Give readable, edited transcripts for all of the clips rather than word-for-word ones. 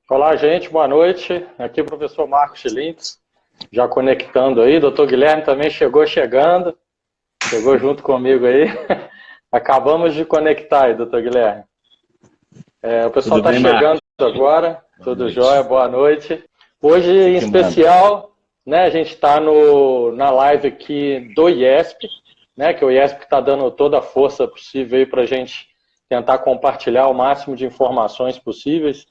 Olá, gente, boa noite. Aqui é o professor Marcos Schilintz, já conectando aí. Doutor Guilherme também chegou chegando, chegou junto comigo aí. Acabamos de conectar aí, doutor Guilherme. O pessoal está chegando agora, tudo jóia, boa noite. Hoje, em especial, né, a gente está na live aqui do IESP, né, que o IESP está dando toda a força possível aí para a gente tentar compartilhar o máximo de informações possíveis.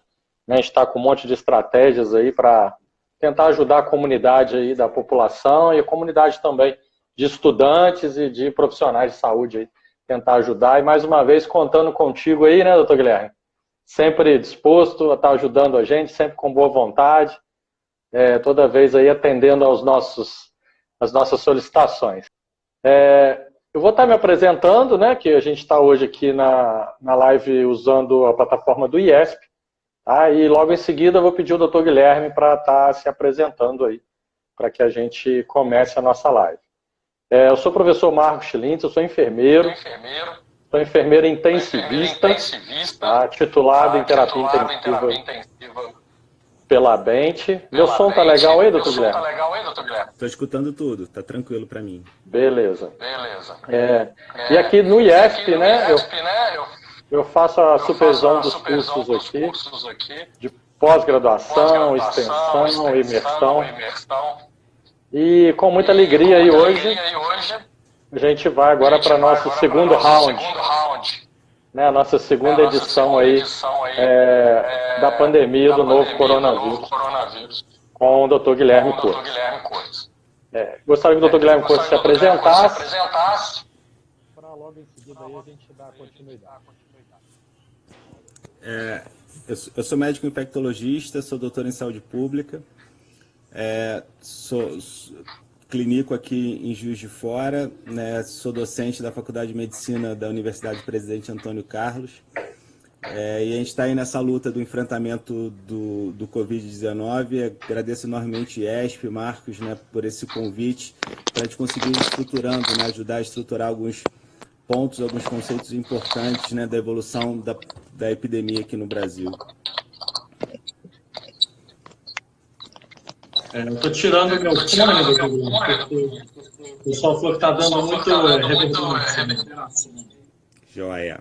A gente está com um monte de estratégias aí para tentar ajudar a comunidade aí da população e a comunidade também de estudantes e de profissionais de saúde aí, tentar ajudar. E mais uma vez contando contigo aí, né, doutor Guilherme? Sempre disposto a estar ajudando a gente, sempre com boa vontade, toda vez aí atendendo às nossas solicitações. Eu vou estar me apresentando, né, que a gente está hoje aqui na live usando a plataforma do IESP. E logo em seguida eu vou pedir ao doutor Guilherme para estar se apresentando aí, para que a gente comece a nossa live. Eu sou o professor Marcos Schilintz, eu sou enfermeiro, sou enfermeiro intensivista, titulado em terapia intensiva pela Bente. Meu som tá legal aí, doutor Guilherme? Estou escutando tudo, tá tranquilo para mim. Beleza. E aqui no IESP, né, eu faço a supervisão dos cursos aqui, de pós-graduação, extensão, imersão. E com muita alegria aí hoje, a gente vai agora para nosso segundo round, né, a nossa segunda edição aí da pandemia do novo coronavírus, com o Dr. Guilherme Cortes. Gostaria que o Dr. Guilherme Cortes se apresentasse, para logo em seguida aí a gente dar continuidade. Eu sou médico infectologista, sou doutor em saúde pública, sou clínico aqui em Juiz de Fora, né, sou docente da Faculdade de Medicina da Universidade Presidente Antônio Carlos, e a gente está aí nessa luta do enfrentamento do Covid-19. Agradeço enormemente IESP, Marcos, né, por esse convite, para a gente conseguir ir estruturando, né, ajudar a estruturar alguns pontos, alguns conceitos importantes, né, da evolução da epidemia aqui no Brasil. Eu estou tirando o meu fone, doutor Guilherme, porque o pessoal falou que está dando muito reverberação. Joia.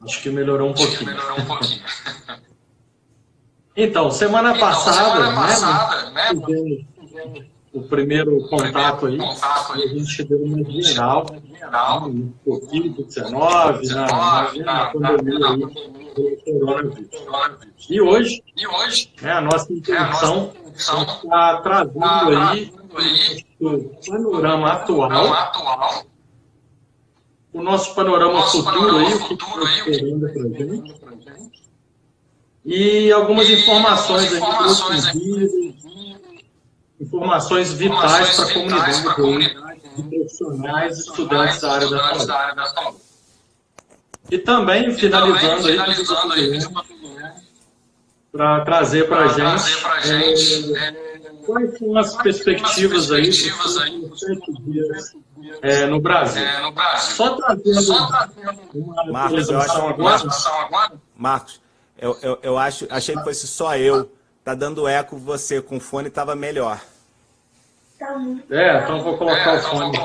Acho que melhorou um pouquinho. Então, semana passada, né, o primeiro contato aí, a gente deu uma geral no Covid-19, na pandemia aí do coronavírus. E hoje, né, a nossa intenção está trazendo aí o panorama atual, o nosso panorama futuro aí, o que está esperando para a gente, e algumas informações aí, informações vitais para a comunidade de profissionais e estudantes da área da saúde. E também, finalizando aí, para trazer para a gente quais são as perspectivas aí dos 7 dias no Brasil. Só trazendo uma atualização agora. Marcos, achei que fosse só eu. Tá dando eco, você com o fone estava melhor. Então vou colocar o fone.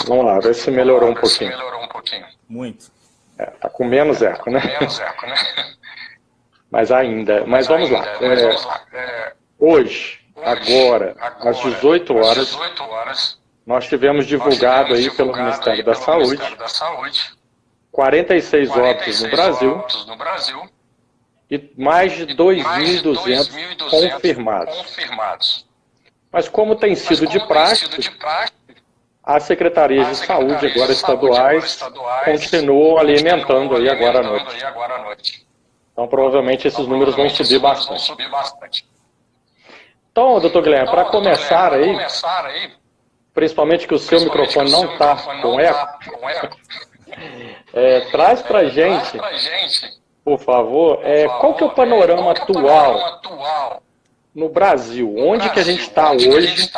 Vamos lá, ver se melhorou um pouquinho. Muito. Tá com menos eco, né? Mas vamos lá. Hoje, agora, às 18 horas, nós tivemos divulgado aí pelo Ministério da Saúde 46 óbitos no Brasil e mais de 2.200 confirmados. Mas como tem sido de praxe, as secretarias de saúde agora estaduais continuam alimentando aí agora à noite. Então provavelmente esses números vão subir bastante. Então, doutor Guilherme, para começar aí, principalmente que o seu microfone não está com eco, traz para a gente, por favor, qual que é o panorama atual no Brasil? Onde que a gente está hoje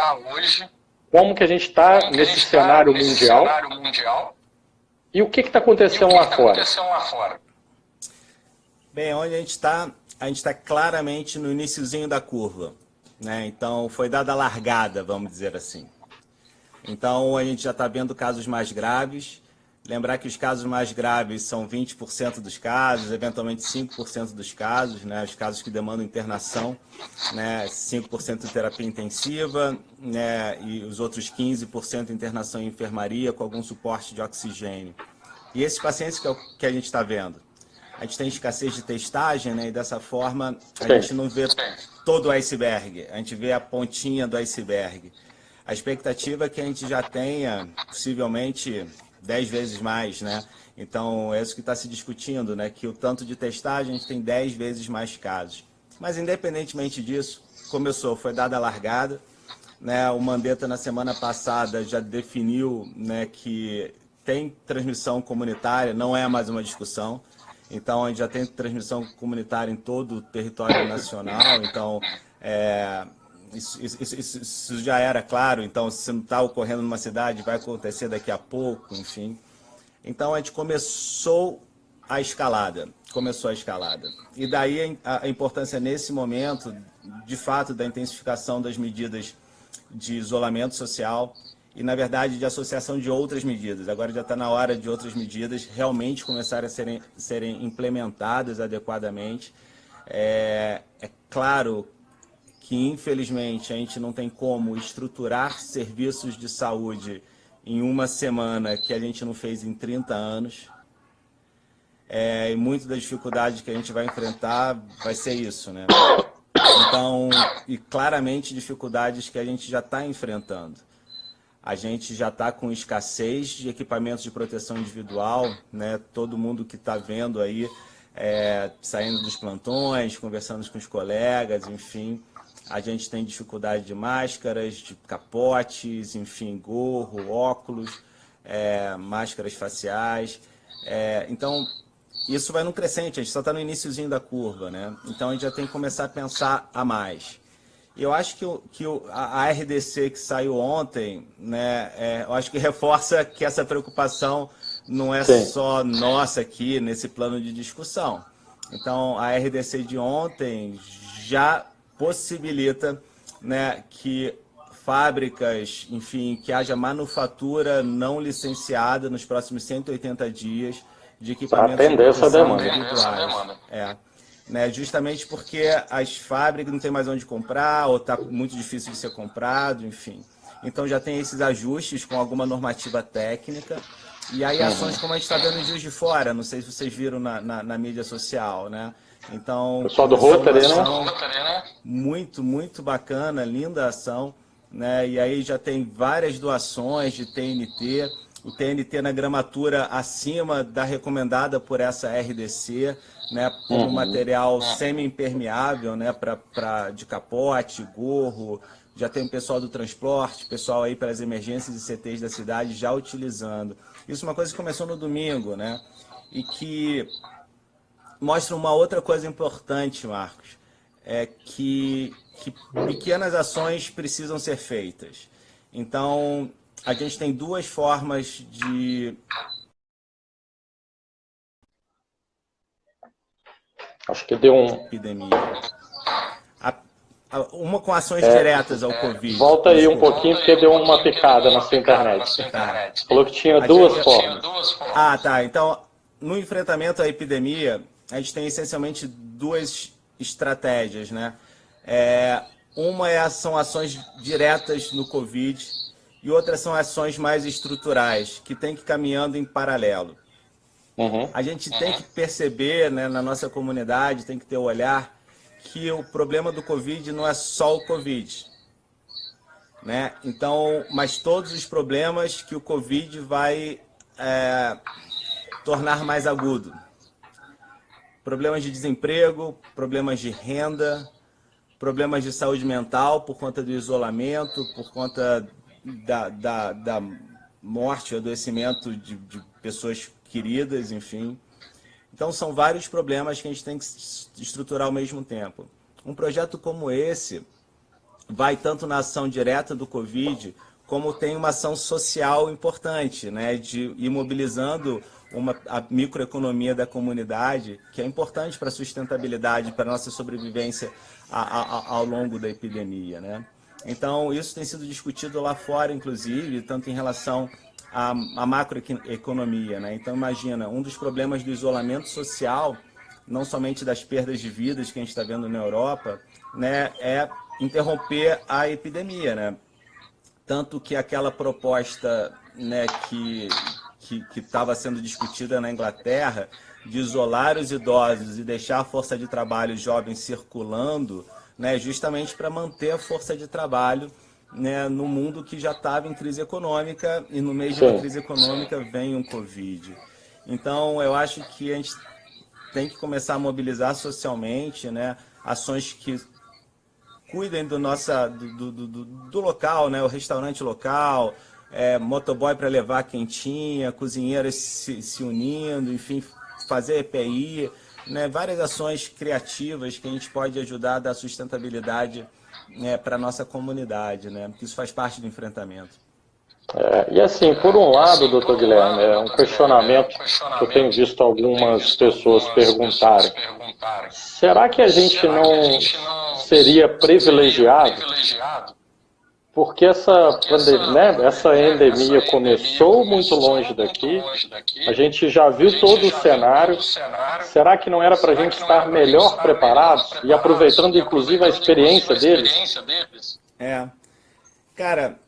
como que a gente está nesse cenário mundial e o que está acontecendo lá fora. Bem, onde a gente está claramente no iniciozinho da curva, né? Então, foi dada a largada, vamos dizer assim. Então, a gente já está vendo casos mais graves. Lembrar que os casos mais graves são 20% dos casos, eventualmente 5% dos casos, né? Os casos que demandam internação, né? 5% de terapia intensiva, né? E os outros 15% internação em enfermaria com algum suporte de oxigênio. E esses pacientes que é o que a gente está vendo. A gente tem escassez de testagem, né? E dessa forma a gente não vê todo o iceberg, a gente vê a pontinha do iceberg. A expectativa é que a gente já tenha, possivelmente, 10 vezes mais, né? Então, é isso que está se discutindo, né? Que o tanto de testagem, a gente tem 10 vezes mais casos. Mas, independentemente disso, foi dada a largada, né? O Mandetta, na semana passada, já definiu, né, que tem transmissão comunitária, não é mais uma discussão. Então, a gente já tem transmissão comunitária em todo o território nacional. Então, isso já era claro. Então, se não está ocorrendo numa cidade, vai acontecer daqui a pouco, enfim. Então, a gente começou a escalada. E daí a importância nesse momento, de fato, da intensificação das medidas de isolamento social e, na verdade, de associação de outras medidas. Agora já está na hora de outras medidas realmente começarem a serem implementadas adequadamente. É claro que, infelizmente, a gente não tem como estruturar serviços de saúde em uma semana que a gente não fez em 30 anos. E muita da dificuldade que a gente vai enfrentar vai ser isso, né? Então, e claramente dificuldades que a gente já está enfrentando. A gente já está com escassez de equipamentos de proteção individual, né? Todo mundo que está vendo aí, saindo dos plantões, conversando com os colegas, enfim. A gente tem dificuldade de máscaras, de capotes, enfim, gorro, óculos, máscaras faciais. Então, isso vai num crescente, a gente só está no iniciozinho da curva, né? Então, a gente já tem que começar a pensar a mais. Eu acho que a RDC que saiu ontem, né, eu acho que reforça que essa preocupação não é só nossa aqui nesse plano de discussão. Então, a RDC de ontem já possibilita, né, que fábricas, enfim, que haja manufatura não licenciada nos próximos 180 dias de equipamentos de proteção individuais. Né, justamente porque as fábricas não tem mais onde comprar, ou está muito difícil de ser comprado, enfim. Então já tem esses ajustes com alguma normativa técnica, e aí ações como a gente está vendo em Juiz de Fora, não sei se vocês viram na mídia social, né? Então, pessoal do Rotary, né? Muito, muito bacana, linda ação, né? E aí já tem várias doações de TNT, o TNT na gramatura acima da recomendada por essa RDC, né, como material semi-impermeável, né, de capote, gorro. Já tem o pessoal do transporte, pessoal aí pelas emergências e CTs da cidade já utilizando. Isso é uma coisa que começou no domingo, né, e que mostra uma outra coisa importante, Marcos, que pequenas ações precisam ser feitas. Então, a gente tem duas formas de... Acho que deu epidemia. Uma com ações diretas ao Covid. Volta aí um pouquinho, porque deu uma picada na sua internet. Tá. Falou que tinha duas formas. Tá. Então, no enfrentamento à epidemia, a gente tem essencialmente duas estratégias, né? Uma são ações diretas no Covid e outras são ações mais estruturais, que tem que ir caminhando em paralelo. A gente tem que perceber, né, na nossa comunidade, tem que ter o olhar que o problema do Covid não é só o Covid, né? Então, mas todos os problemas que o Covid vai tornar mais agudo. Problemas de desemprego, problemas de renda, problemas de saúde mental por conta do isolamento, por conta da morte, adoecimento de pessoas queridas, enfim. Então, são vários problemas que a gente tem que estruturar ao mesmo tempo. Um projeto como esse vai tanto na ação direta do Covid, como tem uma ação social importante, né, de ir mobilizando a microeconomia da comunidade, que é importante para a sustentabilidade, para a nossa sobrevivência ao longo da epidemia, né? Então, isso tem sido discutido lá fora, inclusive, tanto em relação à macroeconomia, né? Então, imagina, um dos problemas do isolamento social, não somente das perdas de vidas que a gente está vendo na Europa, né, é interromper a epidemia, né? Tanto que aquela proposta, né, que estava sendo discutida na Inglaterra, de isolar os idosos e deixar a força de trabalho jovem circulando, né, justamente para manter a força de trabalho, né, no mundo que já estava em crise econômica, e no meio de uma crise econômica vem um Covid. Então, eu acho que a gente tem que começar a mobilizar socialmente, né, ações que cuidem do local, né, o restaurante local, motoboy para levar quentinha, cozinheiras se unindo, enfim, fazer EPI, né, várias ações criativas que a gente pode ajudar a dar sustentabilidade, né, para a nossa comunidade, né, porque isso faz parte do enfrentamento. E assim, por um lado, doutor Guilherme, é um questionamento que eu tenho visto algumas pessoas perguntarem. Será que a gente não seria privilegiado? Porque essa endemia começou muito longe daqui, a gente já viu todo o cenário. Será que não era para a gente estar melhor preparados e aproveitando inclusive a experiência deles? Cara,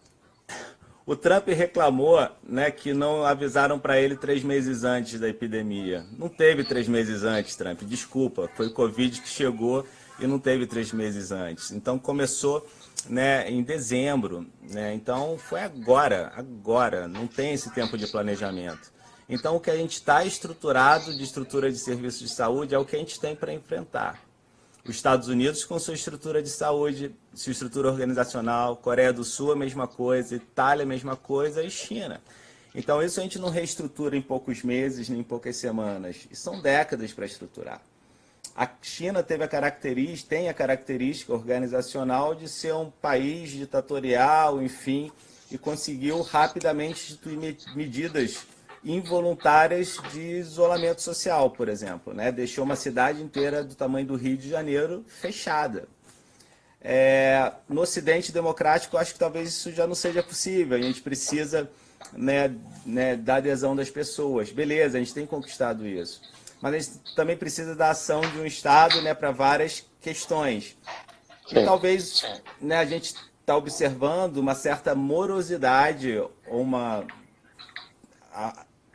o Trump reclamou, né, que não avisaram para ele 3 meses antes da epidemia. Não teve 3 meses antes, Trump, desculpa. Foi o Covid que chegou e não teve 3 meses antes. Então começou, né, em dezembro, né? Então foi agora, não tem esse tempo de planejamento. Então o que a gente está estruturado de estrutura de serviços de saúde é o que a gente tem para enfrentar. Os Estados Unidos com sua estrutura de saúde, sua estrutura organizacional, Coreia do Sul a mesma coisa, Itália a mesma coisa e China. Então isso a gente não reestrutura em poucos meses, nem em poucas semanas. E são décadas para estruturar. A China tem a característica organizacional de ser um país ditatorial, enfim, e conseguiu rapidamente instituir medidas involuntárias de isolamento social, por exemplo, né? Deixou uma cidade inteira do tamanho do Rio de Janeiro fechada. No Ocidente democrático, acho que talvez isso já não seja possível. A gente precisa, né, da adesão das pessoas. Beleza, a gente tem conquistado isso. Mas a gente também precisa da ação de um Estado, né, para várias questões. Sim. E talvez, né, a gente está observando uma certa morosidade, ou uma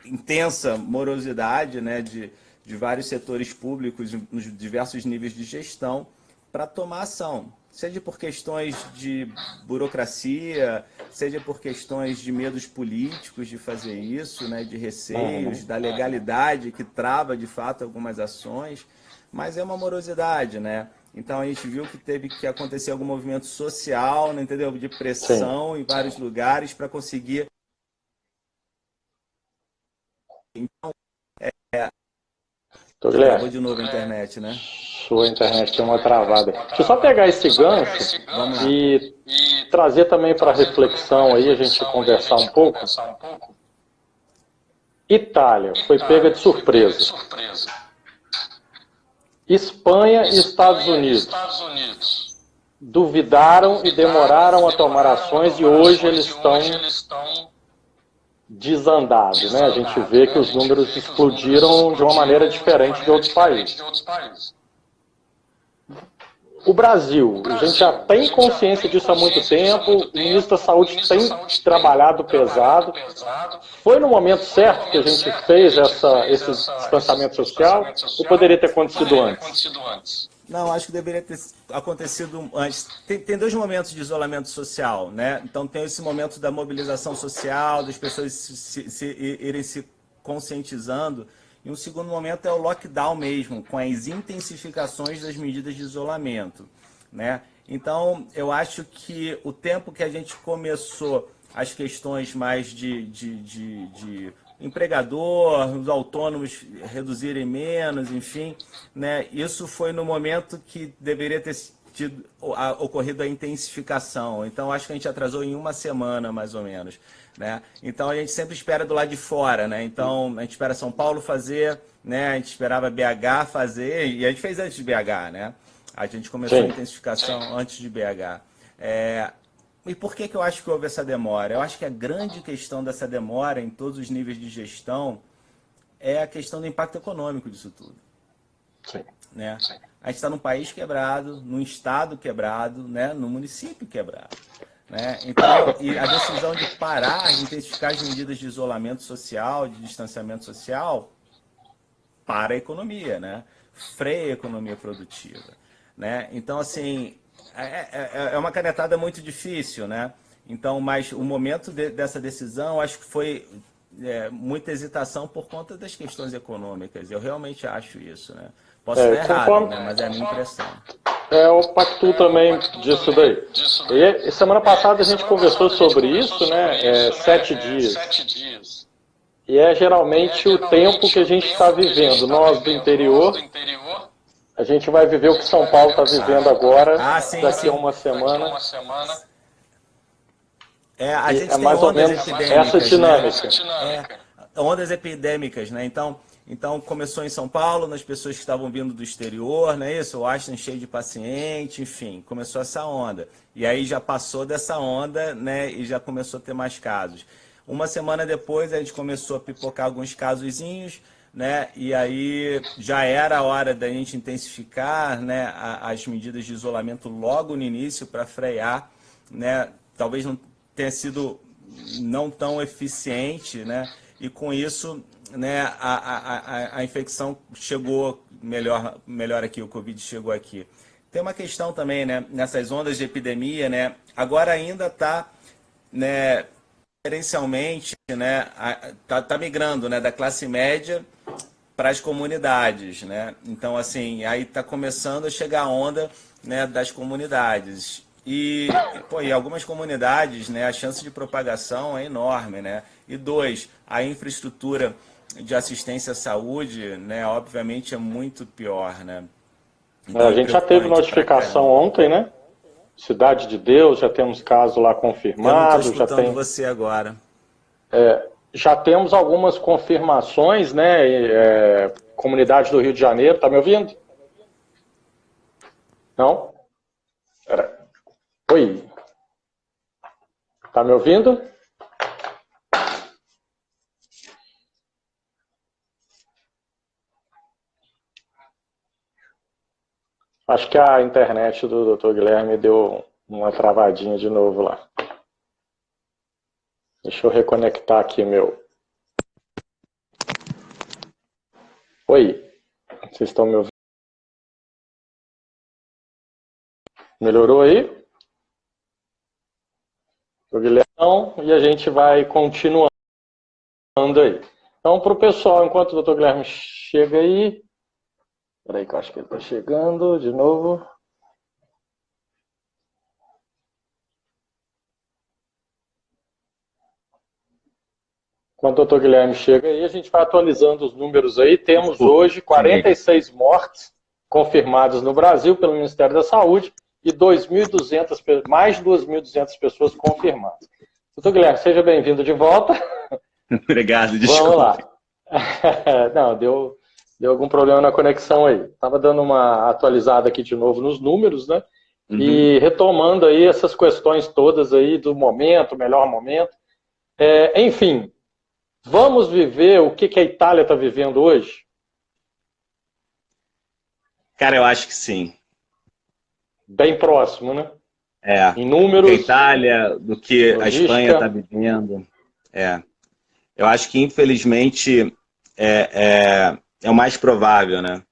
intensa morosidade, né, de vários setores públicos nos diversos níveis de gestão para tomar ação. Seja por questões de burocracia, seja por questões de medos políticos de fazer isso, né, de receios, da legalidade que trava de fato algumas ações, mas é uma morosidade, né? Então a gente viu que teve que acontecer algum movimento social, né, entendeu? De pressão em vários lugares para conseguir. Então, Travou de novo a internet, né? Sua internet tem uma travada. Deixa eu só pegar esse gancho e trazer também para reflexão aí, a gente conversar um pouco. Itália foi pega de surpresa. Espanha e Estados Unidos duvidaram e demoraram a tomar ações e hoje eles estão desandados, né? A gente vê que os números explodiram de uma maneira diferente de outros países. O Brasil, a gente já tem consciência disso há muito tempo, o ministro da Saúde tem trabalhado pesado. Foi no momento certo que a gente fez esse distanciamento social ou poderia ter acontecido antes? Não, acho que deveria ter acontecido antes. Tem 2 momentos de isolamento social, né? Então tem esse momento da mobilização social, das pessoas irem se conscientizando. E um segundo momento é o lockdown mesmo, com as intensificações das medidas de isolamento, né? Então, eu acho que o tempo que a gente começou as questões mais de empregador, os autônomos reduzirem menos, enfim, né? Isso foi no momento que deveria ter ocorrido a intensificação. Então, acho que a gente atrasou em uma semana, mais ou menos. Né? Então, a gente sempre espera do lado de fora. Né? Então, a gente espera São Paulo fazer, né? A gente esperava BH fazer, e a gente fez antes de BH. Né? A gente começou a intensificação antes de BH. E por que eu acho que houve essa demora? Eu acho que a grande questão dessa demora em todos os níveis de gestão é a questão do impacto econômico disso tudo. Sim. Né? A gente está num país quebrado, num estado quebrado, né? Num município quebrado. Né? Então, e a decisão de parar, intensificar as medidas de isolamento social, de distanciamento social, para a economia, né? Freia a economia produtiva. Né? Então, assim, é uma canetada muito difícil, né? Então, mas o momento dessa decisão, acho que foi muita hesitação por conta das questões econômicas. Eu realmente acho isso, né? Posso estar errado, né? Mas é a minha impressão. Eu pactuo também disso daí. E semana passada a gente conversou sobre isso, né? 7 dias. E é geralmente o tempo que a gente está vivendo. Nós do interior, a gente vai viver o que São Paulo está vivendo agora, daqui a uma semana. A gente tem mais ou menos essa dinâmica. Né? Ondas epidêmicas, né? Então começou em São Paulo, nas pessoas que estavam vindo do exterior, não é isso? O Einstein cheio de paciente, enfim, começou essa onda. E aí já passou dessa onda, né? E já começou a ter mais casos. Uma semana depois a gente começou a pipocar alguns casozinhos, né? E aí já era a hora da gente intensificar, né, as medidas de isolamento logo no início para frear, né? Talvez não tenha sido não tão eficiente, né? E com isso, né, a infecção chegou melhor aqui, o Covid chegou aqui. Tem uma questão também, né, nessas ondas de epidemia, né, agora ainda está, né, diferencialmente, né, tá migrando, né, da classe média para as comunidades, né? Então, assim, aí está começando a chegar a onda, né, das comunidades. E algumas comunidades, né, a chance de propagação é enorme, né? E 2, a infraestrutura de assistência à saúde, né, obviamente é muito pior, né? Então, a gente já teve notificação ontem, né? Cidade de Deus, já temos caso lá confirmado. Eu não estou escutando você agora. Já temos algumas confirmações, né? Comunidade do Rio de Janeiro, tá me ouvindo? Não? Oi. Tá me ouvindo? Acho que a internet do Dr. Guilherme deu uma travadinha de novo lá. Deixa eu reconectar aqui meu... Oi, vocês estão me ouvindo? Melhorou aí? Dr. Guilherme, e a gente vai continuando aí. Então, para o pessoal, enquanto o Dr. Guilherme chega aí... Espera aí que eu acho que ele está chegando de novo. Enquanto o Dr. Guilherme chega aí, a gente vai atualizando os números aí. Temos hoje 46 mortes confirmadas no Brasil pelo Ministério da Saúde e mais de 2.200 pessoas confirmadas. Dr. Guilherme, seja bem-vindo de volta. Obrigado, desculpa. Vamos lá. Não, deu algum problema na conexão aí. Estava dando uma atualizada aqui de novo nos números, né? Uhum. E retomando aí essas questões todas aí do momento, melhor momento. Enfim, vamos viver o que a Itália está vivendo hoje? Cara, eu acho que sim. Bem próximo, né? Em números. A Itália, do que logística. A Espanha está vivendo. Eu acho que, infelizmente, é o mais provável, né?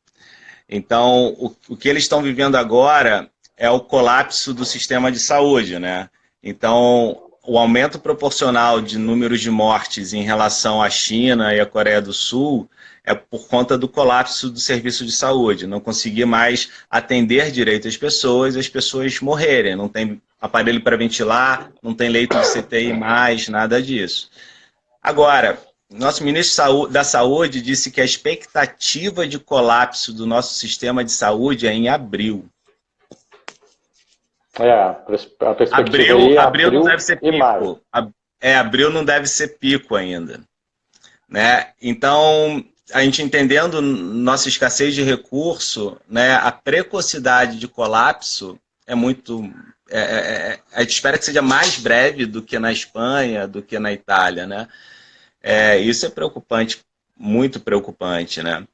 Então, o que eles estão vivendo agora é o colapso do sistema de saúde, né? Então, o aumento proporcional de números de mortes em relação à China e à Coreia do Sul é por conta do colapso do serviço de saúde. Não conseguir mais atender direito as pessoas morrerem. Não tem aparelho para ventilar, não tem leito de CTI mais, nada disso. Agora, nosso ministro da Saúde disse que a expectativa de colapso do nosso sistema de saúde é em abril. A perspectiva aí abril não deve ser pico. Maio. Abril não deve ser pico ainda. Né? Então, a gente entendendo nossa escassez de recurso, né, a precocidade de colapso é muito... a gente espera que seja mais breve do que na Espanha, do que na Itália. Né? Isso é preocupante, muito preocupante. Né?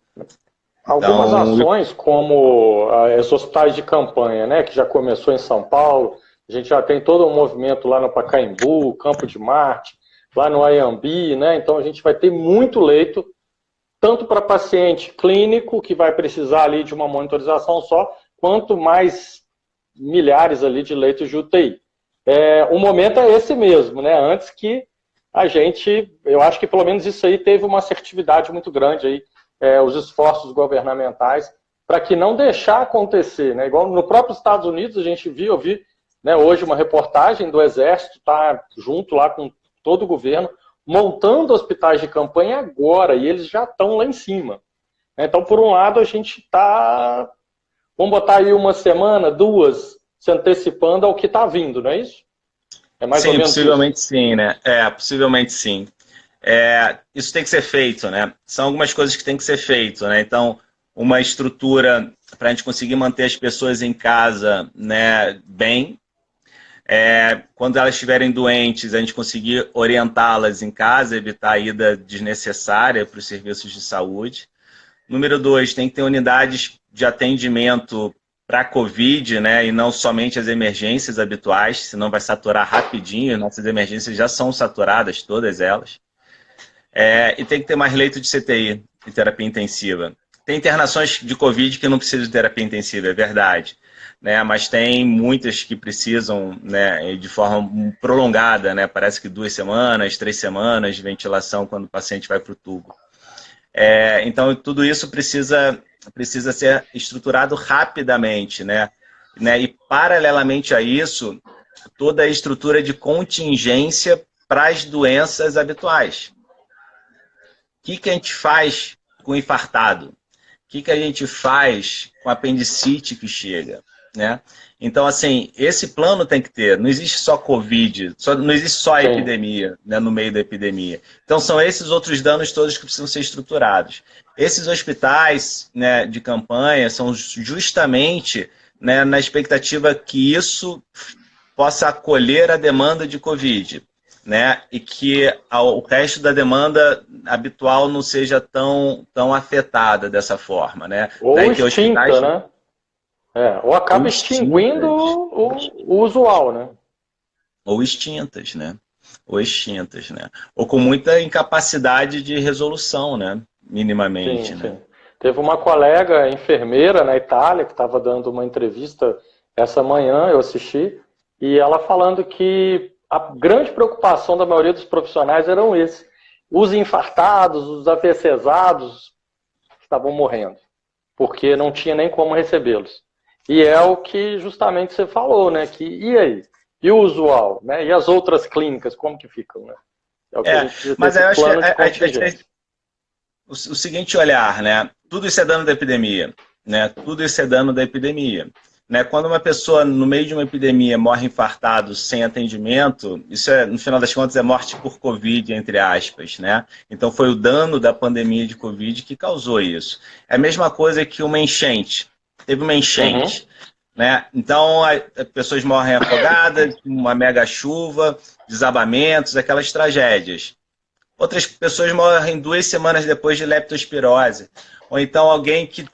Algumas ações, como os hospitais de campanha, né, que já começou em São Paulo, a gente já tem todo um movimento lá no Pacaembu, Campo de Marte, lá no Ayambi, né? Então a gente vai ter muito leito, tanto para paciente clínico, que vai precisar ali de uma monitorização só, quanto mais milhares ali de leitos de UTI. O momento é esse mesmo, né? Antes que a gente, eu acho que pelo menos isso aí teve uma assertividade muito grande aí, os esforços governamentais, para que não deixar acontecer, né? Igual no próprio Estados Unidos, a gente viu, eu vi, né, hoje uma reportagem do Exército, tá junto lá com todo o governo, montando hospitais de campanha agora, e eles já estão lá em cima. Então, por um lado, a gente está, vamos botar aí uma semana, 2, se antecipando ao que está vindo, não é isso? É mais ou menos possivelmente isso. Sim, né? Possivelmente sim. Isso tem que ser feito, né? São algumas coisas que tem que ser feito, né? Então, uma estrutura para a gente conseguir manter as pessoas em casa, né, bem. Quando elas estiverem doentes, a gente conseguir orientá-las em casa, evitar a ida desnecessária para os serviços de saúde. Número 2, tem que ter unidades de atendimento para Covid, né, e não somente as emergências habituais, senão vai saturar rapidinho. Nossas emergências já são saturadas, todas elas. E tem que ter mais leito de CTI, de terapia intensiva. Tem internações de Covid que não precisam de terapia intensiva, é verdade. Né, mas tem muitas que precisam, né, de forma prolongada, né, parece que 2 semanas, 3 semanas de ventilação quando o paciente vai para o tubo. Então, tudo isso precisa ser estruturado rapidamente, né? E, paralelamente a isso, toda a estrutura de contingência para as doenças habituais. O que a gente faz com o infartado? O que a gente faz com a apendicite que chega? Né? Então, assim, esse plano tem que ter. Não existe só Covid, não existe só a epidemia, né, no meio da epidemia. Então, são esses outros danos todos que precisam ser estruturados. Esses hospitais, né, de campanha são justamente, né, na expectativa que isso possa acolher a demanda de Covid, né, e que o resto da demanda habitual não seja tão afetada dessa forma. Né? Ou extinta, né? Ou acaba extinguindo o usual, né? Ou extintas, né? Ou com muita incapacidade de resolução, né? Minimamente. Sim, né? sim. Teve uma colega enfermeira na Itália que estava dando uma entrevista essa manhã, eu assisti, e ela falando que a grande preocupação da maioria dos profissionais eram esses. Os infartados, os AVCesados estavam morrendo, porque não tinha nem como recebê-los. E é o que justamente você falou, né? E aí? E o usual? Né? E as outras clínicas, como que ficam? Né? É o que a gente precisa ter, mas eu acho plano de contingência. O seguinte olhar, né? Tudo isso é dano da epidemia. Né? Tudo isso é dano da epidemia. Né? Quando uma pessoa, no meio de uma epidemia, morre infartado sem atendimento, isso, no final das contas, é morte por Covid, entre aspas. Né? Então, foi o dano da pandemia de Covid que causou isso. É a mesma coisa que uma enchente. Teve uma enchente. Né? Então, as pessoas morrem afogadas, uma mega chuva, desabamentos, aquelas tragédias. Outras pessoas morrem 2 semanas depois de leptospirose. Ou então alguém que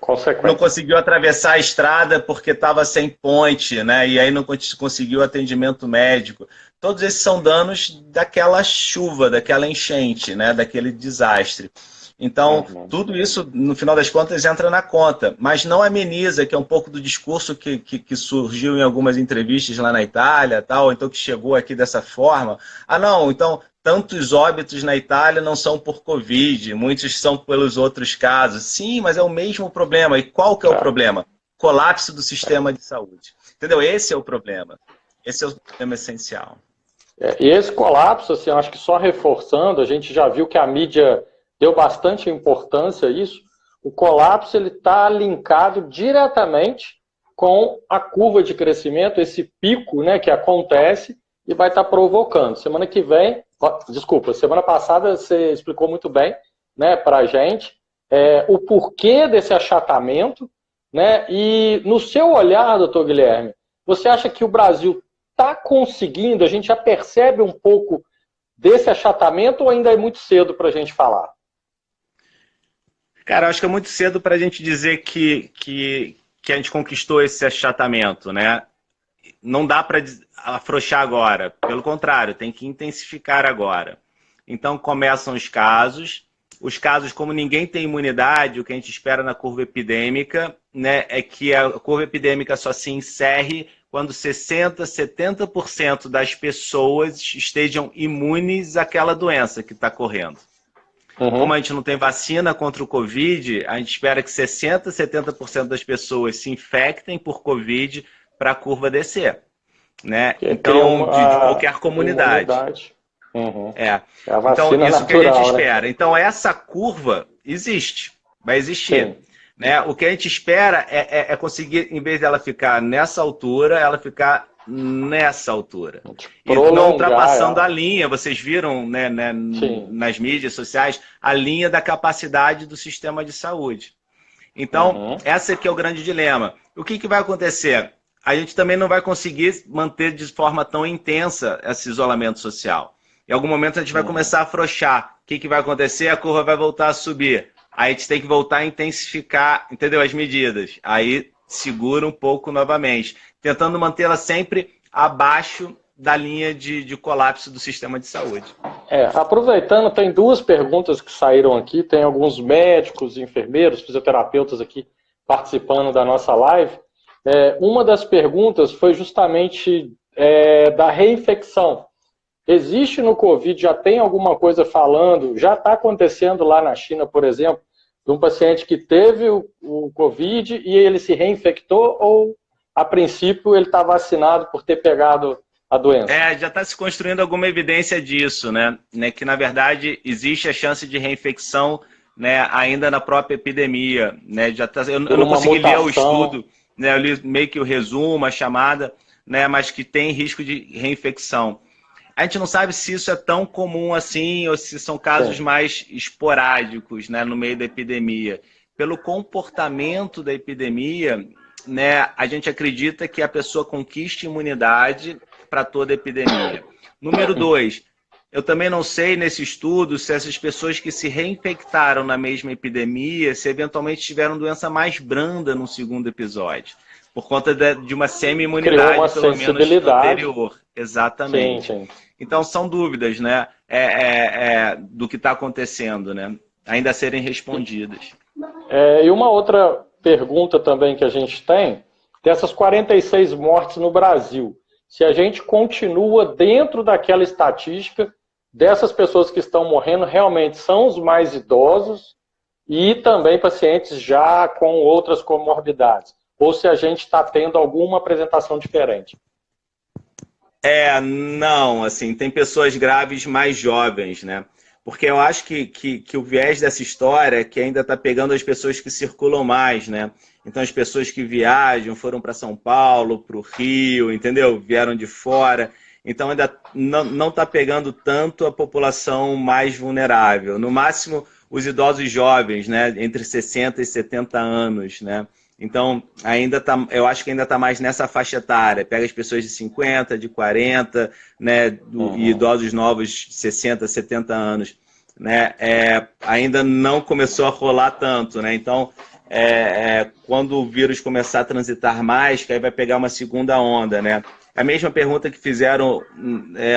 não conseguiu atravessar a estrada porque estava sem ponte, né? E aí não conseguiu atendimento médico. Todos esses são danos daquela chuva, daquela enchente, né? Daquele desastre. Então, tudo isso, no final das contas, entra na conta, mas não ameniza, que é um pouco do discurso que surgiu em algumas entrevistas lá na Itália, tal, então que chegou aqui dessa forma. Não, então, tantos óbitos na Itália não são por Covid, muitos são pelos outros casos. Sim, mas é o mesmo problema. E qual que é o problema? Colapso do sistema de saúde. Entendeu? Esse é o problema. Esse é o problema essencial. E esse colapso, assim, eu acho que só reforçando, a gente já viu que a mídia deu bastante importância a isso. O colapso está linkado diretamente com a curva de crescimento, esse pico, né, que acontece e vai estar provocando. Semana que vem, desculpa, semana passada você explicou muito bem, né, para a gente o porquê desse achatamento, né, e no seu olhar, doutor Guilherme, você acha que o Brasil está conseguindo, a gente já percebe um pouco desse achatamento ou ainda é muito cedo para a gente falar? Cara, eu acho que é muito cedo para a gente dizer que a gente conquistou esse achatamento, né? Não dá para afrouxar agora, pelo contrário, tem que intensificar agora. Então começam os casos, como ninguém tem imunidade, o que a gente espera na curva epidêmica, né, é que a curva epidêmica só se encerre quando 60%, 70% das pessoas estejam imunes àquela doença que está correndo. Como a gente não tem vacina contra o Covid, a gente espera que 60%, 70% das pessoas se infectem por Covid para a curva descer. Né? Então, de qualquer comunidade. Então, isso natural, que a gente espera. Né? Então, essa curva existe, vai existir. Né? O que a gente espera é conseguir, em vez dela ficar nessa altura, ela ficar nessa altura. E não ultrapassando a linha, vocês viram, né, nas mídias sociais, a linha da capacidade do sistema de saúde. Então, esse aqui é o grande dilema. O que vai acontecer? A gente também não vai conseguir manter de forma tão intensa esse isolamento social. Em algum momento a gente vai começar a afrouxar. O que vai acontecer? A curva vai voltar a subir. Aí a gente tem que voltar a intensificar, entendeu? As medidas. Aí segura um pouco novamente, tentando mantê-la sempre abaixo da linha de colapso do sistema de saúde. Aproveitando, tem duas perguntas que saíram aqui, tem alguns médicos, enfermeiros, fisioterapeutas aqui participando da nossa live. Uma das perguntas foi justamente da reinfecção. Existe no Covid, já tem alguma coisa falando, já está acontecendo lá na China, por exemplo, de um paciente que teve o Covid e ele se reinfectou ou, a princípio, ele está vacinado por ter pegado a doença? Já está se construindo alguma evidência disso, né? Que, na verdade, existe a chance de reinfecção, né, ainda na própria epidemia. Né? Eu não consegui ler o estudo, né? Eu li meio que o resumo, a chamada, né, mas que tem risco de reinfecção. A gente não sabe se isso é tão comum assim ou se são casos mais esporádicos, né, no meio da epidemia. Pelo comportamento da epidemia, né, a gente acredita que a pessoa conquista imunidade para toda a epidemia. Número 2, eu também não sei nesse estudo se essas pessoas que se reinfectaram na mesma epidemia, se eventualmente tiveram doença mais branda no segundo episódio. Por conta de uma semi-imunidade, pelo menos, anterior. Exatamente. Sim. Então, são dúvidas, né, do que está acontecendo, né, ainda a serem respondidas. E uma outra pergunta também que a gente tem, dessas 46 mortes no Brasil, se a gente continua dentro daquela estatística dessas pessoas que estão morrendo, realmente são os mais idosos e também pacientes já com outras comorbidades, ou se a gente está tendo alguma apresentação diferente. Não, assim, tem pessoas graves mais jovens, né? Porque eu acho que o viés dessa história é que ainda está pegando as pessoas que circulam mais, né? Então as pessoas que viajam, foram para São Paulo, para o Rio, entendeu? Vieram de fora. Então ainda não está pegando tanto a população mais vulnerável. No máximo, os idosos jovens, né? Entre 60 e 70 anos, né? Então, eu acho que ainda está mais nessa faixa etária. Pega as pessoas de 50, de 40, né, e idosos novos de 60, 70 anos. Né, ainda não começou a rolar tanto. Né? Então, quando o vírus começar a transitar mais, que aí vai pegar uma segunda onda. Né? A mesma pergunta que fizeram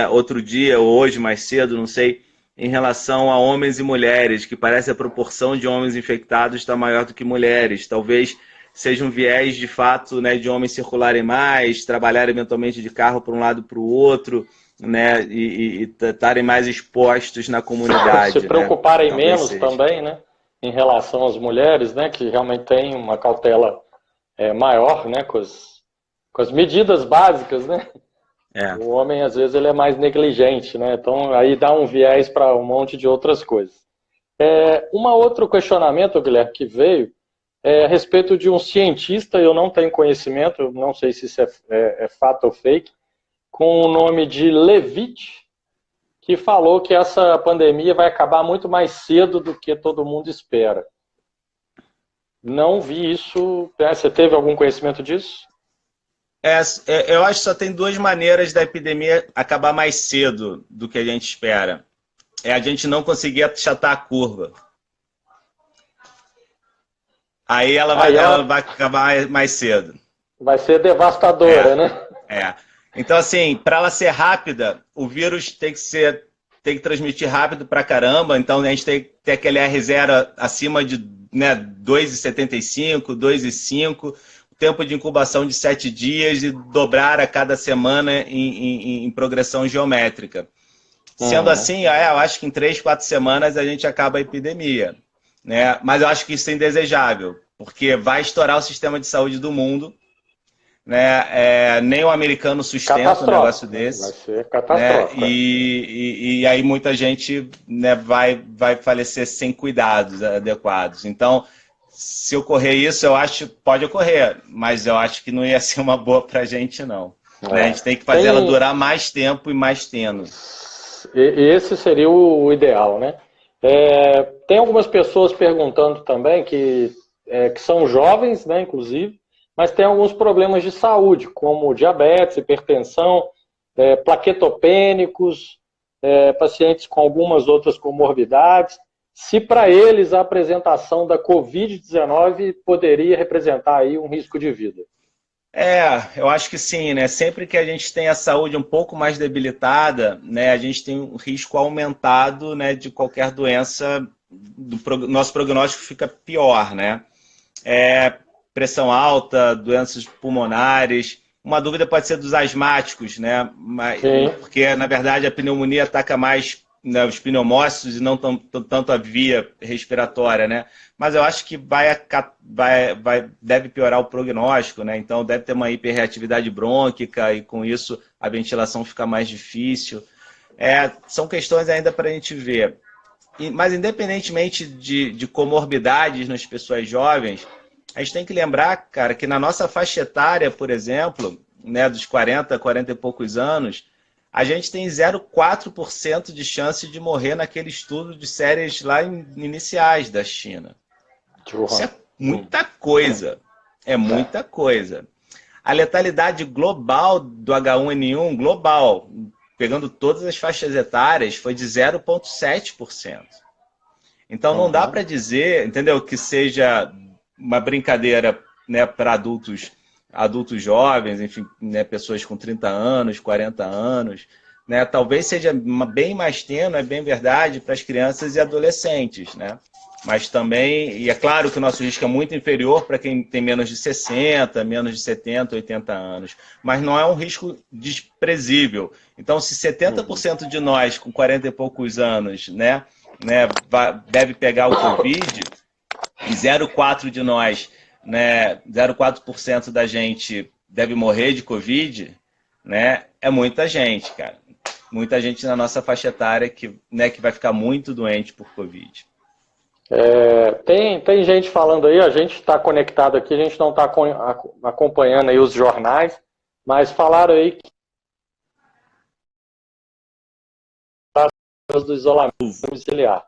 outro dia, ou hoje, mais cedo, não sei, em relação a homens e mulheres, que parece a proporção de homens infectados está maior do que mulheres. Talvez seja um viés, de fato, né, de homens circularem mais, trabalhar eventualmente de carro para um lado para o outro, né, e estarem mais expostos na comunidade. Se preocuparem menos também, né, em relação às mulheres, né, que realmente têm uma cautela maior, né, com as medidas básicas, né. O homem, às vezes, ele é mais negligente, né, então aí dá um viés para um monte de outras coisas. Outro questionamento, Guilherme, que veio, a respeito de um cientista, eu não tenho conhecimento, eu não sei se isso é fato ou fake, com o nome de Levitt, que falou que essa pandemia vai acabar muito mais cedo do que todo mundo espera. Não vi isso. Você teve algum conhecimento disso? Eu acho que só tem duas maneiras da epidemia acabar mais cedo do que a gente espera. É a gente não conseguir achatar a curva. Aí ela vai acabar mais cedo. Vai ser devastadora, né? Então, assim, para ela ser rápida, o vírus tem que transmitir rápido pra caramba. Então, a gente tem que ter aquele R0 acima de 2,75, 2,5, tempo de incubação de 7 dias e dobrar a cada semana em progressão geométrica. Sendo assim, eu acho que em 3, 4 semanas a gente acaba a epidemia. Né? Mas eu acho que isso é indesejável, porque vai estourar o sistema de saúde do mundo. Né? Nem o americano sustenta um negócio desse. Vai ser catastrófico. Né? E aí muita gente, né, vai falecer sem cuidados adequados. Então, se ocorrer isso, eu acho que pode ocorrer, mas eu acho que não ia ser uma boa pra gente, não. Né? A gente tem que fazer ela durar mais tempo e mais tênue. Esse seria o ideal, né? Tem algumas pessoas perguntando também que são jovens, né, inclusive, mas tem alguns problemas de saúde, como diabetes, hipertensão, plaquetopênicos, pacientes com algumas outras comorbidades. Se para eles a apresentação da Covid-19 poderia representar aí um risco de vida. Eu acho que sim, né? Sempre que a gente tem a saúde um pouco mais debilitada, né, a gente tem um risco aumentado, né, de qualquer doença, nosso prognóstico fica pior, né? Pressão alta, doenças pulmonares. Uma dúvida pode ser dos asmáticos, né? Porque, na verdade, a pneumonia ataca mais, né, os pneumócitos e não tanto a via respiratória, né? Mas eu acho que deve piorar o prognóstico, né? Então deve ter uma hiperreatividade brônquica e com isso a ventilação fica mais difícil. São questões ainda para a gente ver. Mas independentemente de comorbidades nas pessoas jovens, a gente tem que lembrar, cara, que na nossa faixa etária, por exemplo, né, dos 40 e poucos anos, a gente tem 0,4% de chance de morrer naquele estudo de séries lá iniciais da China. Isso é muita coisa. É muita coisa. A letalidade global do H1N1, global, pegando todas as faixas etárias, foi de 0,7%. Então não dá para dizer, entendeu, que seja uma brincadeira, né, para adultos jovens, enfim, né, pessoas com 30 anos, 40 anos, né, talvez seja bem mais tênue, é bem verdade, para as crianças e adolescentes, né? Mas também, e é claro que o nosso risco é muito inferior para quem tem menos de 60, menos de 70, 80 anos, mas não é um risco desprezível. Então, se 70% de nós com 40 e poucos anos, né, deve pegar o Covid, e 0,4% de nós, né, 0,4% da gente deve morrer de Covid, né, é muita gente, cara. Muita gente na nossa faixa etária que vai ficar muito doente por Covid. Tem gente falando aí, a gente está conectado aqui, a gente não está acompanhando aí os jornais, mas falaram aí que do isolamento domiciliar.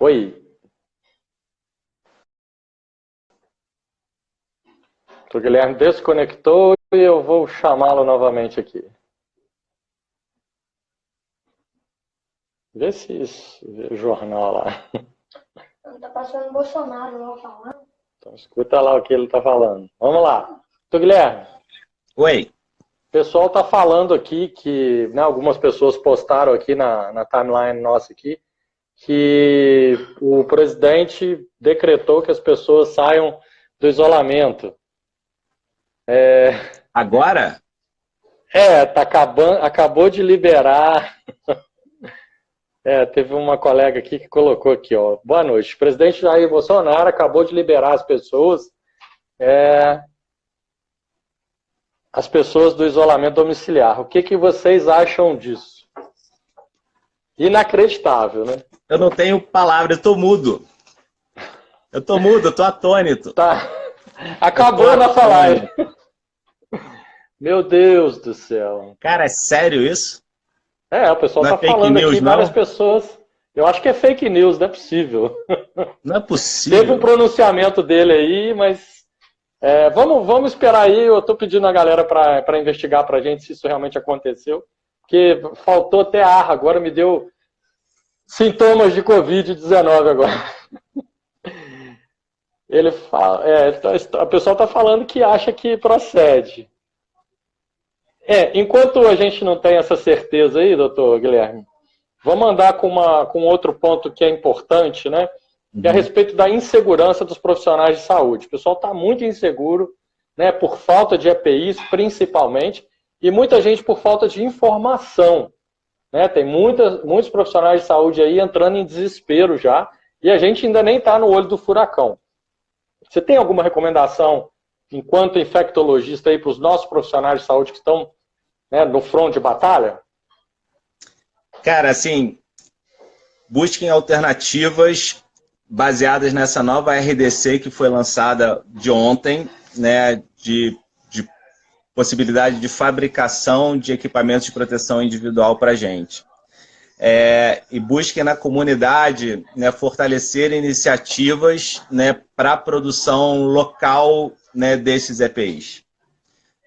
Oi. O Guilherme desconectou e eu vou chamá-lo novamente aqui. Vê se o jornal lá. Tá passando Bolsonaro não falando. Então escuta lá o que ele está falando. Vamos lá. Guilherme. Oi. O pessoal está falando aqui que, né, algumas pessoas postaram aqui na timeline nossa aqui, que o presidente decretou que as pessoas saiam do isolamento. Agora? Acabou de liberar. Teve uma colega aqui que colocou aqui, ó. Boa noite. O presidente Jair Bolsonaro acabou de liberar as pessoas as pessoas do isolamento domiciliar. O que vocês acham disso? Inacreditável, né? Eu não tenho palavras, eu tô mudo. Eu tô atônito. Tá. Acabou nossa live. Meu Deus do céu. Cara, é sério isso? O pessoal não tá é falando news, aqui, não? várias pessoas. Eu acho que é fake news, não é possível. Não é possível. Teve um pronunciamento dele aí, mas vamos esperar aí. Eu tô pedindo a galera para investigar pra gente se isso realmente aconteceu. Porque faltou até ar, agora me deu sintomas de Covid-19 agora. Ele fala, a pessoa está falando que acha que procede. Enquanto a gente não tem essa certeza aí, doutor Guilherme, vamos andar com outro ponto que é importante, né? Que é a respeito da insegurança dos profissionais de saúde. O pessoal está muito inseguro, né? Por falta de EPIs, principalmente, e muita gente por falta de informação. Né? Tem muitos profissionais de saúde aí entrando em desespero já, e a gente ainda nem está no olho do furacão. Você tem alguma recomendação, enquanto infectologista, aí para os nossos profissionais de saúde que estão, né, no front de batalha? Cara, assim, busquem alternativas baseadas nessa nova RDC que foi lançada de ontem, né, de possibilidade de fabricação de equipamentos de proteção individual para a gente. E busquem na comunidade, né, fortalecer iniciativas, né, para a produção local, né, desses EPIs.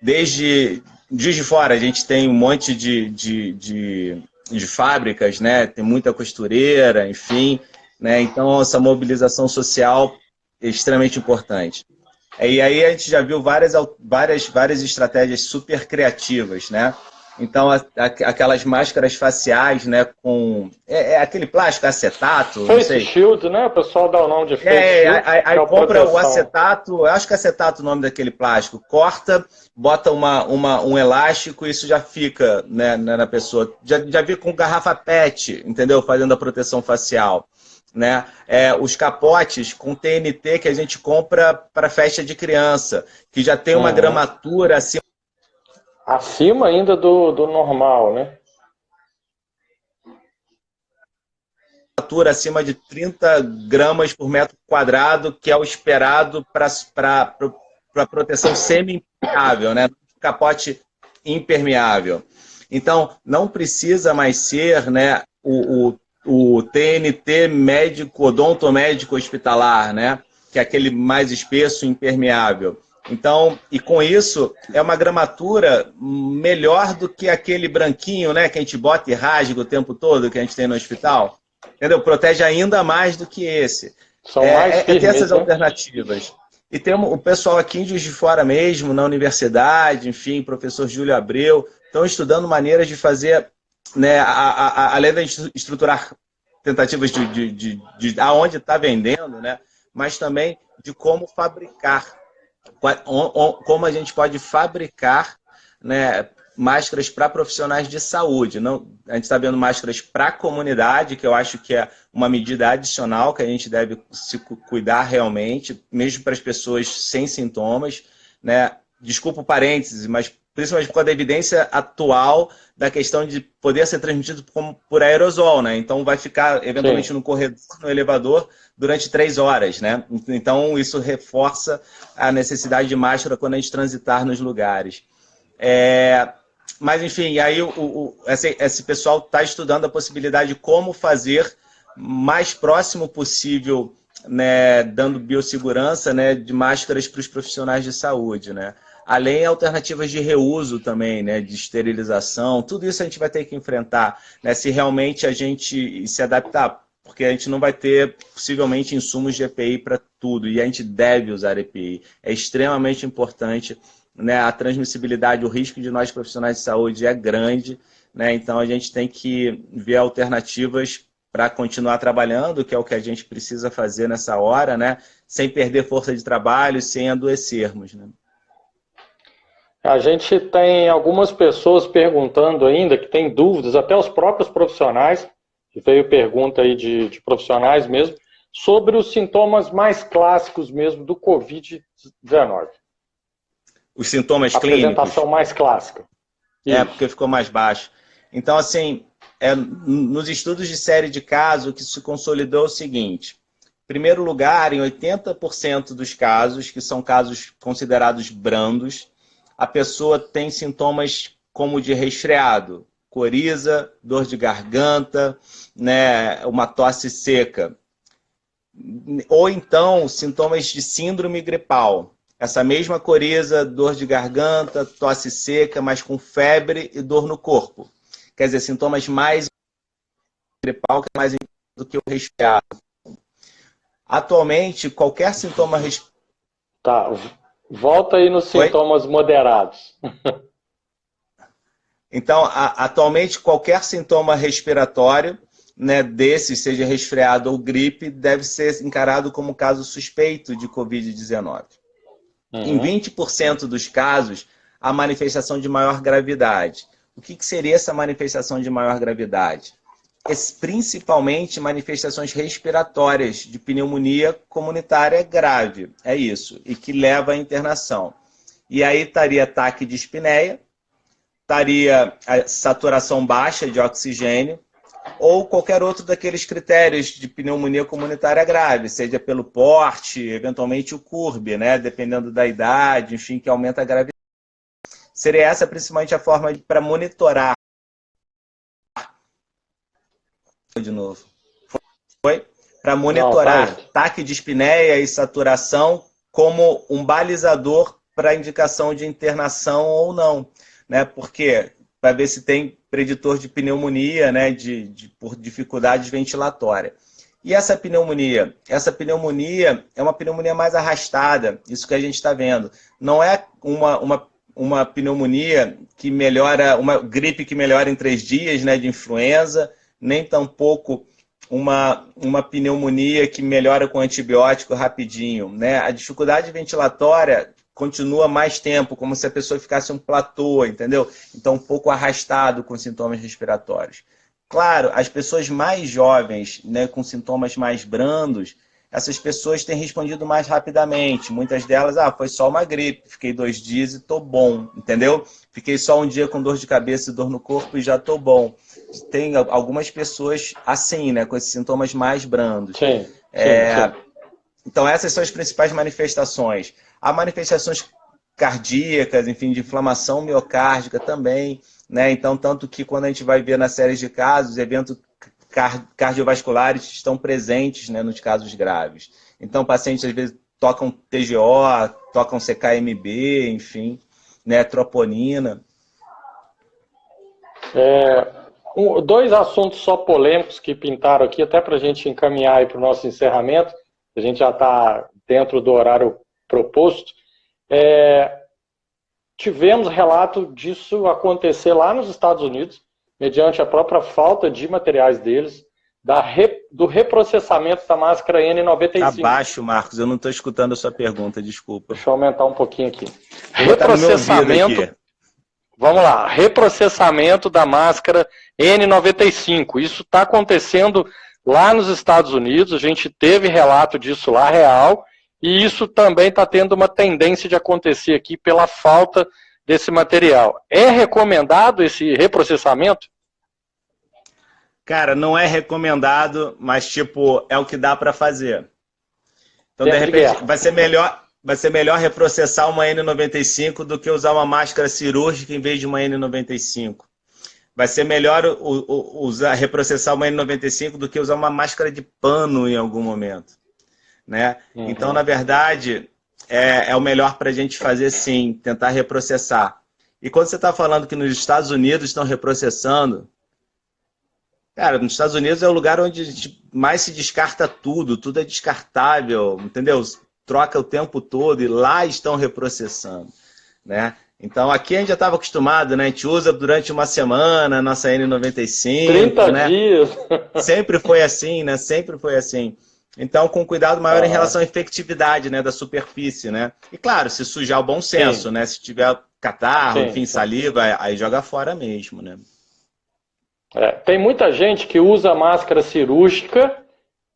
Desde Juiz de Fora, a gente tem um monte de fábricas, né, tem muita costureira, enfim, né, então essa mobilização social é extremamente importante. E aí a gente já viu várias estratégias super criativas, né? Então, aquelas máscaras faciais, né, com... aquele plástico acetato, não sei. Face shield, né? O pessoal dá o nome de face shield. Aí compra o acetato, eu acho que é acetato o nome daquele plástico. Corta, bota um elástico e isso já fica, né, na pessoa. Já vi com garrafa PET, entendeu? Fazendo a proteção facial. Né? Os capotes com TNT que a gente compra para festa de criança, que já tem uma gramatura assim. Acima ainda do normal, né? Acima de 30 gramas por metro quadrado, que é o esperado para proteção semi-impermeável, né? Capote impermeável. Então, não precisa mais ser, né, o TNT médico, odontomédico hospitalar, né? Que é aquele mais espesso e impermeável. Então, e com isso, é uma gramatura melhor do que aquele branquinho, né, que a gente bota e rasga o tempo todo, que a gente tem no hospital. Entendeu? Protege ainda mais do que esse. São mais firmes, ter essas né? alternativas. E tem o pessoal aqui em Juiz de Fora mesmo, na universidade, enfim, professor Júlio Abreu, estão estudando maneiras de fazer, né, além de estruturar tentativas de aonde está vendendo, né, mas também de como fabricar. Como a gente pode fabricar, né, máscaras para profissionais de saúde. Não, a gente está vendo máscaras para a comunidade, que eu acho que é uma medida adicional que a gente deve se cuidar realmente, mesmo para as pessoas sem sintomas. Né? Desculpa o parênteses, mas principalmente por causa da evidência atual da questão de poder ser transmitido por aerosol, né? Então vai ficar eventualmente no corredor, no elevador, durante 3 horas, né? Então isso reforça a necessidade de máscara quando a gente transitar nos lugares. Mas enfim, aí esse pessoal está estudando a possibilidade de como fazer mais próximo possível, né, dando biossegurança, né, de máscaras para os profissionais de saúde, né? Além de alternativas de reuso também, né, de esterilização, tudo isso a gente vai ter que enfrentar, né, se realmente a gente se adaptar, porque a gente não vai ter, possivelmente, insumos de EPI para tudo, e a gente deve usar EPI. É extremamente importante, né, a transmissibilidade, o risco de nós profissionais de saúde é grande, né, então a gente tem que ver alternativas para continuar trabalhando, que é o que a gente precisa fazer nessa hora, né, sem perder força de trabalho, sem adoecermos, né. A gente tem algumas pessoas perguntando ainda, que tem dúvidas, até os próprios profissionais, que veio pergunta aí de profissionais mesmo, sobre os sintomas mais clássicos mesmo do Covid-19. Os sintomas a clínicos. apresentação mais clássica. Isso. Porque ficou mais baixo. Então, assim, nos estudos de série de casos, o que se consolidou é o seguinte. Em primeiro lugar, em 80% dos casos, que são casos considerados brandos, a pessoa tem sintomas como de resfriado, coriza, dor de garganta, né, uma tosse seca. Ou então, sintomas de síndrome gripal. Essa mesma coriza, dor de garganta, tosse seca, mas com febre e dor no corpo. Quer dizer, sintomas mais gripal que é mais do que o resfriado. Atualmente, qualquer sintoma... Tá, volta aí nos sintomas moderados. Então, atualmente, qualquer sintoma respiratório, né, desses, seja resfriado ou gripe, deve ser encarado como caso suspeito de Covid-19. Em 20% dos casos, a manifestação de maior gravidade. O que seria essa manifestação de maior gravidade? Principalmente manifestações respiratórias de pneumonia comunitária grave, é isso, e que leva à internação. E aí estaria ataque de espineia, estaria a saturação baixa de oxigênio, ou qualquer outro daqueles critérios de pneumonia comunitária grave, seja pelo porte, eventualmente o CURB, né, dependendo da idade, enfim, que aumenta a gravidade. Seria essa principalmente a forma para monitorar. De novo. Foi? Para monitorar ataque de espineia e saturação como um balizador para indicação de internação ou não, né? Porque para ver se tem preditor de pneumonia, né, por dificuldade ventilatória. E essa pneumonia? Essa pneumonia é uma pneumonia mais arrastada, isso que a gente está vendo. Não é uma pneumonia que melhora, uma gripe que melhora em 3 dias, né, de influenza, nem tampouco uma pneumonia que melhora com antibiótico rapidinho, né? A dificuldade ventilatória continua mais tempo, como se a pessoa ficasse um platô, entendeu? Então, um pouco arrastado com sintomas respiratórios. Claro, as pessoas mais jovens, né, com sintomas mais brandos, essas pessoas têm respondido mais rapidamente. Muitas delas, foi só uma gripe, fiquei 2 dias e tô bom, entendeu? Fiquei só um dia com dor de cabeça e dor no corpo e já tô bom. Tem algumas pessoas assim, né, com esses sintomas mais brandos. Sim. Então, essas são as principais manifestações. Há manifestações cardíacas, enfim, de inflamação miocárdica também, né? Então, tanto que quando a gente vai ver na série de casos, eventos cardiovasculares estão presentes, né, nos casos graves. Então, pacientes às vezes tocam TGO, tocam CKMB, enfim, né, troponina. 2 assuntos só polêmicos que pintaram aqui, até para a gente encaminhar para o nosso encerramento. A gente já está dentro do horário proposto. Tivemos relato disso acontecer lá nos Estados Unidos, mediante a própria falta de materiais deles, do reprocessamento da máscara N95. Tá baixo, Marcos, eu não estou escutando a sua pergunta, desculpa. Deixa eu aumentar um pouquinho aqui. Reprocessamento. Vamos lá, reprocessamento da máscara N95. Isso está acontecendo lá nos Estados Unidos, a gente teve relato disso lá, real, e isso também está tendo uma tendência de acontecer aqui pela falta desse material. É recomendado esse reprocessamento? Cara, não é recomendado, mas tipo, é o que dá para fazer. Então, de repente, vai ser melhor reprocessar uma N95 do que usar uma máscara cirúrgica em vez de uma N95. Vai ser melhor reprocessar uma N95 do que usar uma máscara de pano em algum momento, né? Então, na verdade, é o melhor para a gente fazer, sim, tentar reprocessar. E quando você está falando que nos Estados Unidos estão reprocessando, cara, nos Estados Unidos é o lugar onde a gente mais se descarta tudo é descartável, entendeu? Troca o tempo todo e lá estão reprocessando, né? Então, aqui a gente já estava acostumado, né? A gente usa durante uma semana a nossa N95. 30 né? dias. Sempre foi assim, né? Sempre foi assim. Então, com cuidado maior em relação à infectividade, né, da superfície, né? E claro, se sujar o bom senso, né? Se tiver catarro, enfim, saliva, aí joga fora mesmo, né? Tem muita gente que usa máscara cirúrgica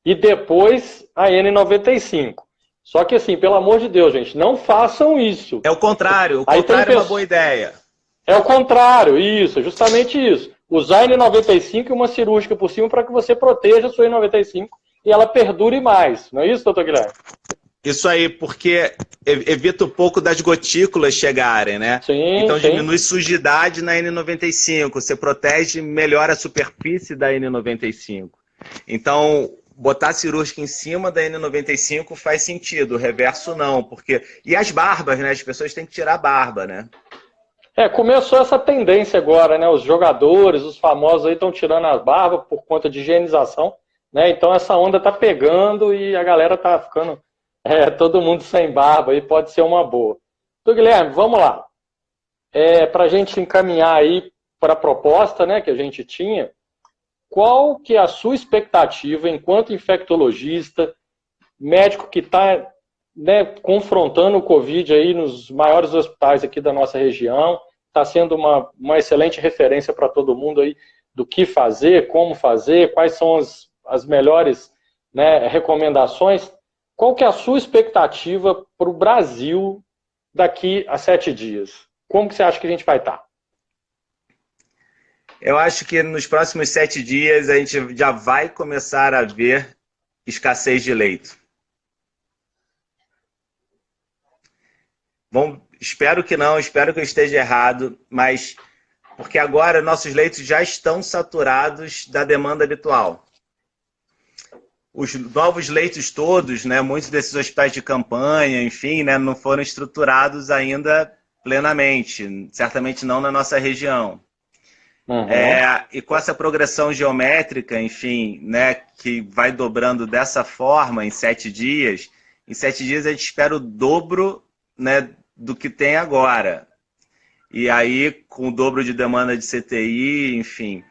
e depois a N95. Só que assim, pelo amor de Deus, gente, não façam isso. É o contrário é uma boa ideia. É o contrário, isso, justamente isso. Usar N95 e uma cirúrgica por cima para que você proteja a sua N95 e ela perdure mais. Não é isso, doutor Guilherme? Isso aí, porque evita um pouco das gotículas chegarem, né? Sim, então sim. diminui sujidade na N95, você protege melhor a superfície da N95. Então, botar cirúrgica em cima da N95 faz sentido, o reverso não, porque... E as barbas, né? As pessoas têm que tirar a barba, né? Começou essa tendência agora, né? Os jogadores, os famosos aí estão tirando as barbas por conta de higienização, né? Então essa onda tá pegando e a galera tá ficando todo mundo sem barba aí, pode ser uma boa. Então, Guilherme, vamos lá. Para a gente encaminhar aí para a proposta, né, que a gente tinha, qual que é a sua expectativa enquanto infectologista, médico que está, né, confrontando o Covid aí nos maiores hospitais aqui da nossa região, está sendo uma excelente referência para todo mundo aí do que fazer, como fazer, quais são as melhores, né, recomendações. Qual que é a sua expectativa para o Brasil daqui a 7 dias? Como que você acha que a gente vai estar? Eu acho que nos próximos 7 dias a gente já vai começar a ver escassez de leito. Bom, espero que não, espero que eu esteja errado, mas porque agora nossos leitos já estão saturados da demanda habitual. Os novos leitos todos, né, muitos desses hospitais de campanha, enfim, né, não foram estruturados ainda plenamente, certamente não na nossa região. Uhum. E com essa progressão geométrica, enfim, né, que vai dobrando dessa forma em 7 dias a gente espera o dobro, né, do que tem agora. E aí, com o dobro de demanda de CTI, enfim.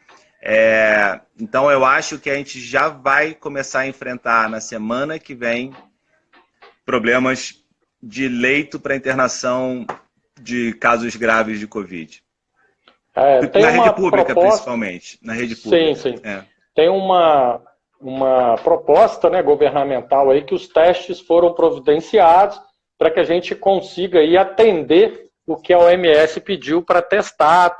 Então, eu acho que a gente já vai começar a enfrentar na semana que vem problemas de leito para internação de casos graves de Covid. Tem na uma rede pública, proposta... principalmente. Na rede pública. Sim, sim. Tem uma proposta, né, governamental aí que os testes foram providenciados para que a gente consiga aí atender o que a OMS pediu para testar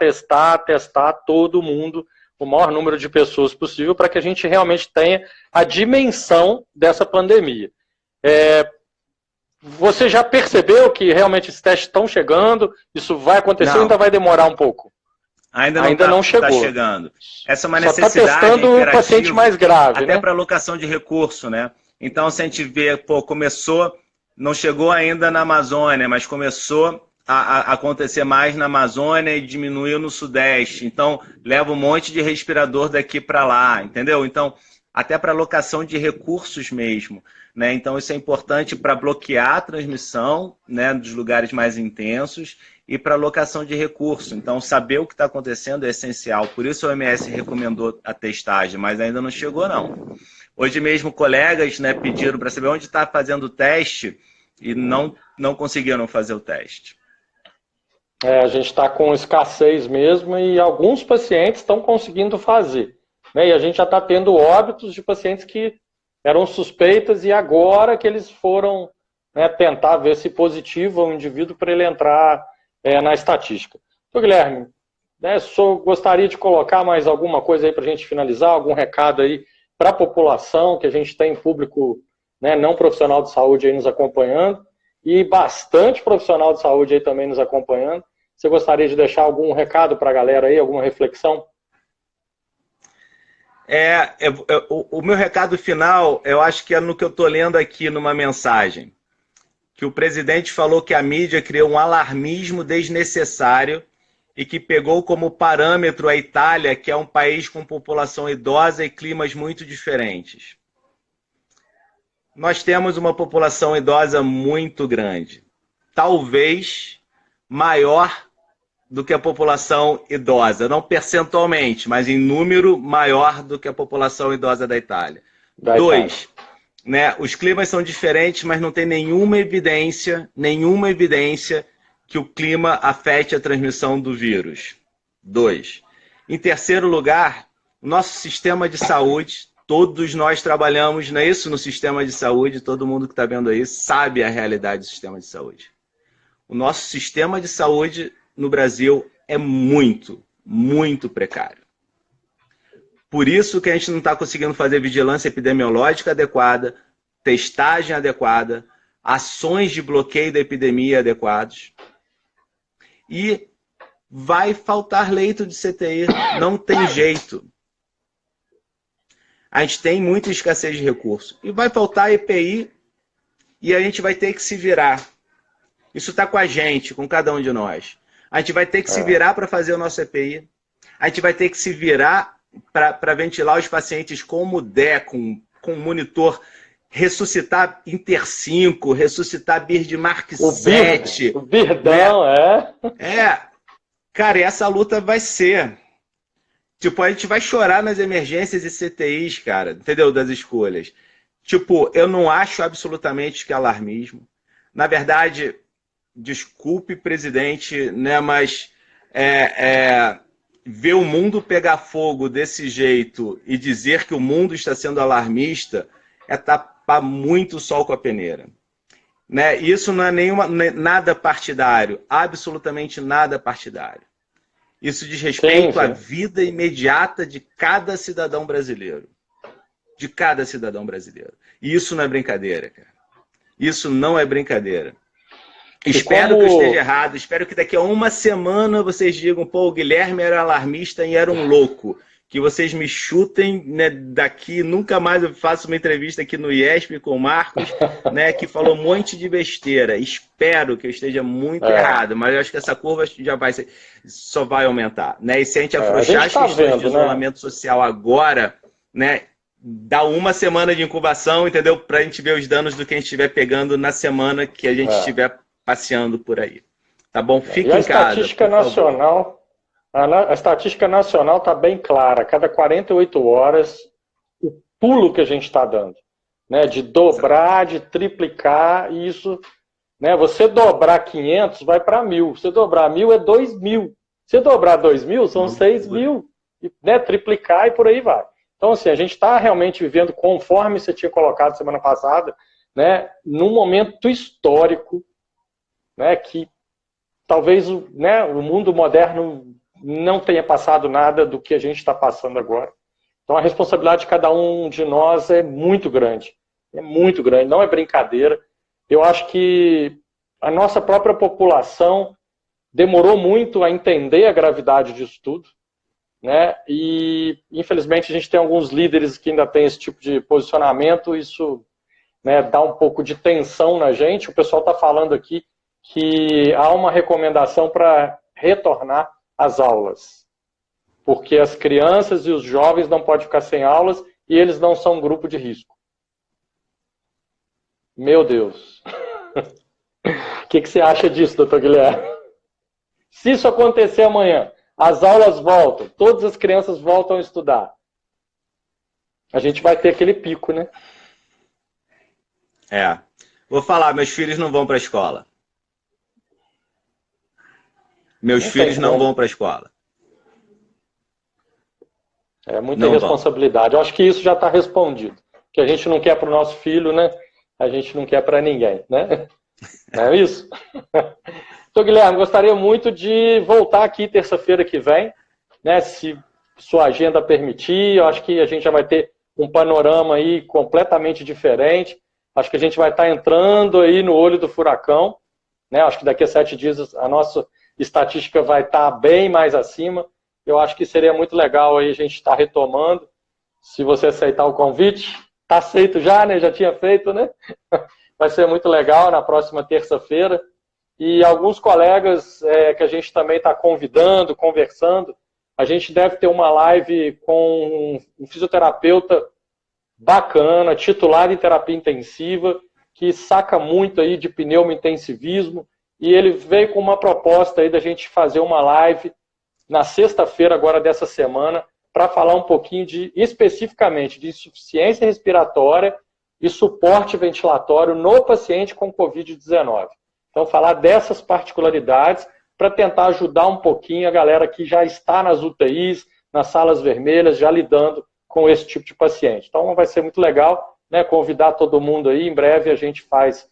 todo mundo, o maior número de pessoas possível, para que a gente realmente tenha a dimensão dessa pandemia. Você já percebeu que realmente esses testes estão chegando? Isso vai acontecer ou ainda vai demorar um pouco? Ainda não chegou. Tá chegando. Essa é uma necessidade imperativa. Só está testando o paciente mais grave, até né? para alocação de recurso, né? Então, se a gente vê, começou, não chegou ainda na Amazônia, mas começou a acontecer mais na Amazônia e diminuiu no Sudeste. Então, leva um monte de respirador daqui para lá, entendeu? Então, até para alocação de recursos mesmo, né? Então, isso é importante para bloquear a transmissão, né, dos lugares mais intensos e para alocação de recursos. Então, saber o que está acontecendo é essencial. Por isso, a OMS recomendou a testagem, mas ainda não chegou, não. Hoje mesmo, colegas, né, pediram para saber onde está fazendo o teste e não conseguiram fazer o teste. A gente está com escassez mesmo e alguns pacientes estão conseguindo fazer, né? E a gente já está tendo óbitos de pacientes que eram suspeitas e agora que eles foram, né, tentar ver se positivo o indivíduo para ele entrar na estatística. Então, Guilherme, né, só gostaria de colocar mais alguma coisa aí para a gente finalizar, algum recado aí para a população, que a gente tem público, né, não profissional de saúde aí nos acompanhando e bastante profissional de saúde aí também nos acompanhando. Você gostaria de deixar algum recado para a galera aí, alguma reflexão? O meu recado final, eu acho que é no que eu estou lendo aqui numa mensagem. Que o presidente falou que a mídia criou um alarmismo desnecessário e que pegou como parâmetro a Itália, que é um país com população idosa e climas muito diferentes. Nós temos uma população idosa muito grande. Talvez maior do que a população idosa. Não percentualmente, mas em número maior do que a população idosa da Itália. 2, né, os climas são diferentes, mas não tem nenhuma evidência que o clima afete a transmissão do vírus. 2. Em terceiro lugar, nosso sistema de saúde, Todos nós trabalhamos, não é isso, no sistema de saúde, todo mundo que está vendo aí sabe a realidade do sistema de saúde. O nosso sistema de saúde no Brasil é muito, muito precário. Por isso que a gente não está conseguindo fazer vigilância epidemiológica adequada, testagem adequada, ações de bloqueio da epidemia adequados. E vai faltar leito de CTI, não tem jeito. A gente tem muita escassez de recursos. E vai faltar EPI e a gente vai ter que se virar. Isso está com a gente, com cada um de nós. A gente vai ter que se virar para fazer o nosso EPI. A gente vai ter que se virar para ventilar os pacientes como der, com monitor, ressuscitar Inter 5, ressuscitar Birdmark 7. O Birdão, né? Cara, e essa luta vai ser... Tipo, a gente vai chorar nas emergências e CTIs, cara, entendeu? Das escolhas. Tipo, eu não acho absolutamente que é alarmismo. Na verdade, desculpe, presidente, né, mas ver o mundo pegar fogo desse jeito e dizer que o mundo está sendo alarmista é tapar muito o sol com a peneira. Né? Isso não é nada partidário, absolutamente nada partidário. Isso diz respeito à vida imediata de cada cidadão brasileiro. De cada cidadão brasileiro. E isso não é brincadeira, cara. Isso não é brincadeira. Espero que eu esteja errado. Espero que daqui a uma semana vocês digam, pô, o Guilherme era alarmista e era um louco. Que vocês me chutem, né, daqui. Nunca mais eu faço uma entrevista aqui no IESP com o Marcos, né, que falou um monte de besteira. Espero que eu esteja muito errado, mas eu acho que essa curva só vai aumentar. Né? E se a gente afrouxar as questões de isolamento social agora, né, dá uma semana de incubação, entendeu? Para a gente ver os danos do que a gente estiver pegando na semana que a gente estiver passeando por aí. Tá bom? Fique em casa. A estatística nacional está bem clara. A cada 48 horas, o pulo que a gente está dando. Né? De dobrar, de triplicar, e isso... Né? Você dobrar 500, vai para 1.000. Você dobrar 1.000 é 2.000. Você dobrar 2.000, são 6.000. Né? Triplicar e por aí vai. Então, assim, a gente está realmente vivendo, conforme você tinha colocado semana passada, né? Num momento histórico, né? Que talvez, né, o mundo moderno não tenha passado nada do que a gente está passando agora. Então a responsabilidade de cada um de nós é muito grande. É muito grande, não é brincadeira. Eu acho que a nossa própria população demorou muito a entender a gravidade disso tudo, né? E infelizmente a gente tem alguns líderes que ainda têm esse tipo de posicionamento, isso, né, dá um pouco de tensão na gente. O pessoal está falando aqui que há uma recomendação para retornar às aulas, porque as crianças e os jovens não podem ficar sem aulas e eles não são grupo de risco. Meu Deus. O que você acha disso, doutor Guilherme? Se isso acontecer amanhã, as aulas voltam, todas as crianças voltam a estudar, a gente vai ter aquele pico, né? Vou falar, meus filhos não vão para a escola. Meus filhos não vão para a escola. É muita responsabilidade. Eu acho que isso já está respondido. O que a gente não quer para o nosso filho, né? A gente não quer para ninguém, né? Não é isso? Então, Guilherme, gostaria muito de voltar aqui terça-feira que vem, né? Se sua agenda permitir, eu acho que a gente já vai ter um panorama aí completamente diferente. Acho que a gente vai estar entrando aí no olho do furacão, né? Acho que daqui a 7 dias a nossa estatística vai estar bem mais acima. Eu acho que seria muito legal aí a gente estar retomando. Se você aceitar o convite, está aceito já, né? Já tinha feito, né? Vai ser muito legal na próxima terça-feira. E alguns colegas que a gente também está convidando, conversando, a gente deve ter uma live com um fisioterapeuta bacana, titular em terapia intensiva, que saca muito aí de pneumointensivismo, e ele veio com uma proposta aí da gente fazer uma live na sexta-feira agora dessa semana, para falar um pouquinho especificamente de insuficiência respiratória e suporte ventilatório no paciente com Covid-19. Então, falar dessas particularidades para tentar ajudar um pouquinho a galera que já está nas UTIs, nas salas vermelhas, já lidando com esse tipo de paciente. Então vai ser muito legal, né, convidar todo mundo aí, em breve a gente faz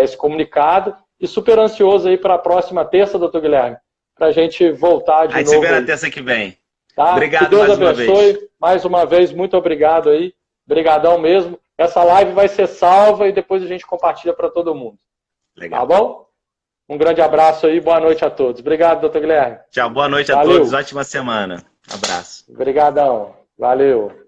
esse comunicado, e super ansioso aí para a próxima terça, doutor Guilherme, para a gente voltar de novo. A gente se vê na terça que vem. Tá? Obrigado que Deus mais uma abençoe. vez. Mais uma vez, muito obrigado aí. Obrigadão mesmo. Essa live vai ser salva e depois a gente compartilha para todo mundo. Legal. Tá bom? Um grande abraço aí, boa noite a todos. Obrigado, doutor Guilherme. Tchau, boa noite a todos, ótima semana. Abraço. Obrigadão. Valeu.